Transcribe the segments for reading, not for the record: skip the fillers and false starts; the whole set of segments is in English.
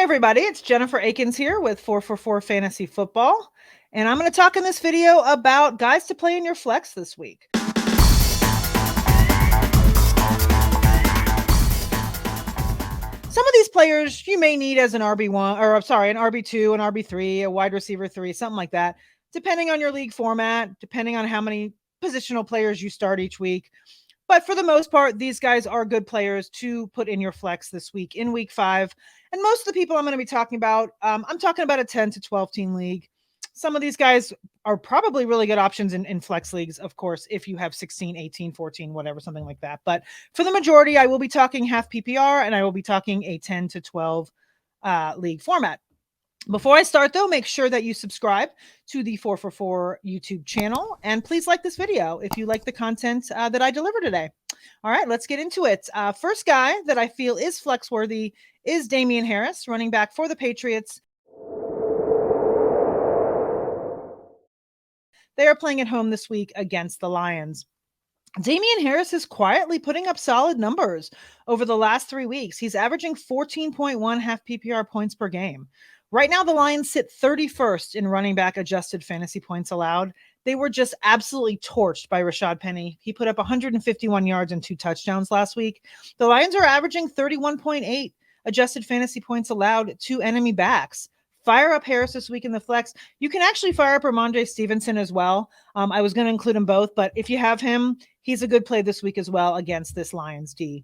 everybody, it's Jennifer Eakins here with 444 Fantasy Football, and I'm going to talk in this video about guys to play in your flex this week. Some of these players you may need as an RB1, or I'm sorry, an RB2, an RB3, a wide receiver 3, something like that, depending on your league format, depending on how many positional players you start each week. But for the most part, these guys are good players to put in your flex this week in week 5. And most of the people I'm going to be talking about, I'm talking about a 10 to 12 team league. Some of these guys are probably really good options in flex leagues, of course, if you have 16, 18, 14, whatever, something like that. But for the majority, I will be talking half PPR and I will be talking a 10 to 12 league format. Before I start, though, make sure that you subscribe to the 444 YouTube channel, and please like this video if you like the content that I deliver today. All right, let's get into it. First guy that I feel is flex worthy is Damien Harris, running back for the Patriots. They are playing at home this week against the Lions. Damien Harris is quietly putting up solid numbers over the last 3 weeks. He's averaging 14.1 half PPR points per game. Right now, the Lions sit 31st in running back adjusted fantasy points allowed. They were just absolutely torched by Rashad Penny. He put up 151 yards and 2 touchdowns last week. The Lions are averaging 31.8 adjusted fantasy points allowed to enemy backs. Fire up Harris this week in the flex. You can actually fire up Ramondre Stevenson as well. I was going to include them both, but if you have him, he's a good play this week as well against this Lions D.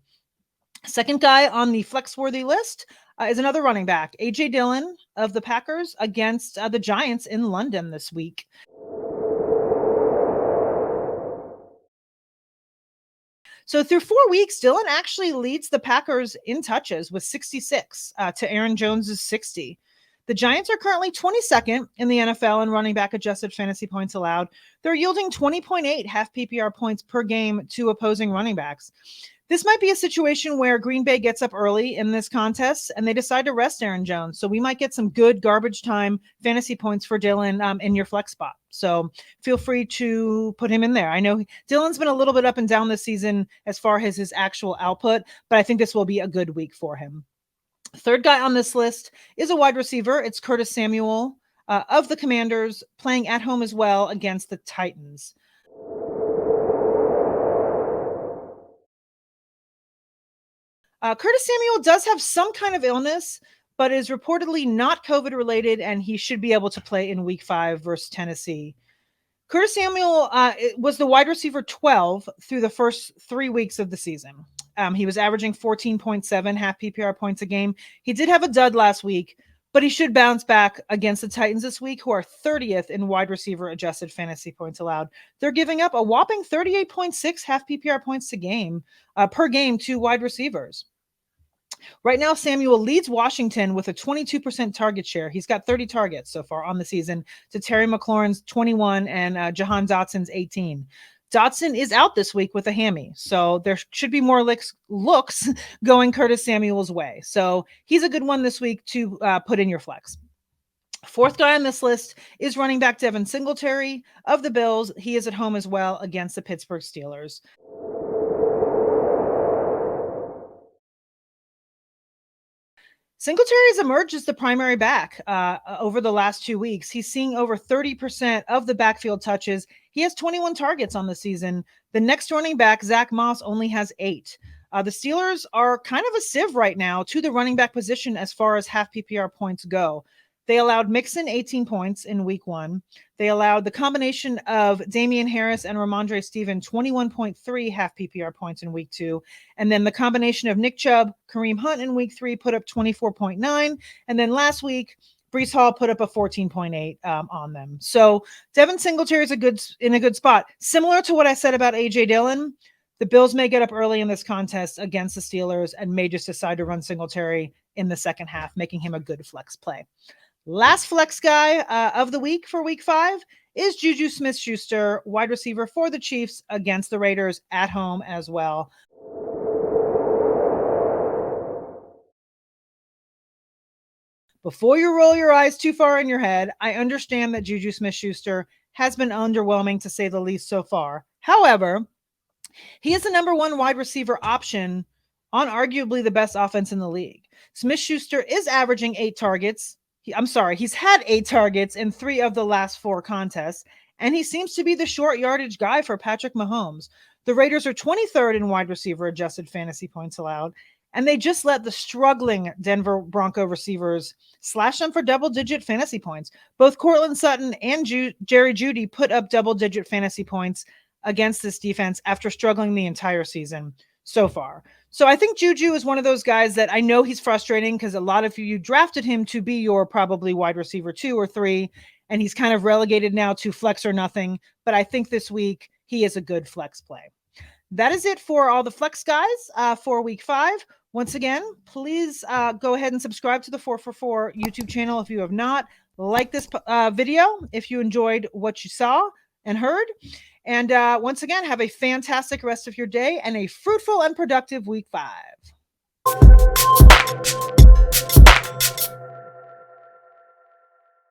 Second guy on the flex-worthy list is another running back, A.J. Dillon of the Packers against the Giants in London this week. So through 4 weeks, Dillon actually leads the Packers in touches with 66 to Aaron Jones's 60. The Giants are currently 22nd in the NFL in running back adjusted fantasy points allowed. They're yielding 20.8 half PPR points per game to opposing running backs. This might be a situation where Green Bay gets up early in this contest and they decide to rest Aaron Jones. So we might get some good garbage time fantasy points for Dillon in your flex spot. So feel free to put him in there. I know Dillon's been a little bit up and down this season as far as his actual output, but I think this will be a good week for him. Third guy on this list is a wide receiver. It's Curtis Samuel of the Commanders, playing at home as well against the Titans. Curtis Samuel does have some kind of illness, but is reportedly not COVID related, and he should be able to play in week 5 versus Tennessee. Curtis Samuel was the wide receiver 12 through the first 3 weeks of the season. He was averaging 14.7 half PPR points a game. He did have a dud last week, but he should bounce back against the Titans this week, who are 30th in wide receiver adjusted fantasy points allowed. They're giving up a whopping 38.6 half PPR points per game to wide receivers. Right now, Samuel leads Washington with a 22% target share. He's got 30 targets so far on the season to Terry McLaurin's 21 and Jahan Dotson's 18. Dotson is out this week with a hammy, so there should be more looks going Curtis Samuel's way. So he's a good one this week to put in your flex. Fourth guy on this list is running back Devin Singletary of the Bills. He is at home as well against the Pittsburgh Steelers. Singletary has emerged as the primary back over the last 2 weeks. He's seeing over 30% of the backfield touches. He has 21 targets on the season. The next running back, Zach Moss, only has 8. The Steelers are kind of a sieve right now to the running back position as far as half PPR points go. They allowed Mixon 18 points in week 1. They allowed the combination of Damien Harris and Ramondre Stevenson 21.3 half PPR points in week 2. And then the combination of Nick Chubb, Kareem Hunt in week 3 put up 24.9. And then last week, Breece Hall put up a 14.8 on them. So Devin Singletary is in a good spot. Similar to what I said about A.J. Dillon, the Bills may get up early in this contest against the Steelers and may just decide to run Singletary in the second half, making him a good flex play. Last flex guy of the week for week 5 is JuJu Smith-Schuster, wide receiver for the Chiefs against the Raiders at home as well. Before you roll your eyes too far in your head, I understand that JuJu Smith-Schuster has been underwhelming to say the least so far. However, he is the number 1 wide receiver option on arguably the best offense in the league. Smith-Schuster is averaging 8 targets. He's had 8 targets in 3 of the last 4 contests, and he seems to be the short yardage guy for Patrick Mahomes. The Raiders are 23rd in wide receiver adjusted fantasy points allowed, and they just let the struggling Denver Bronco receivers slash them for double-digit fantasy points. Both Courtland Sutton and Jerry Jeudy put up double-digit fantasy points against this defense after struggling the entire season so far. So I think JuJu is one of those guys that I know he's frustrating because a lot of you drafted him to be your probably wide receiver 2 or 3, and he's kind of relegated now to flex or nothing. But I think this week he is a good flex play. That is it for all the flex guys for week 5. Once again, please go ahead and subscribe to the 4for4 YouTube channel if you have not. Like this video if you enjoyed what you saw and heard. And once again, have a fantastic rest of your day and a fruitful and productive week 5.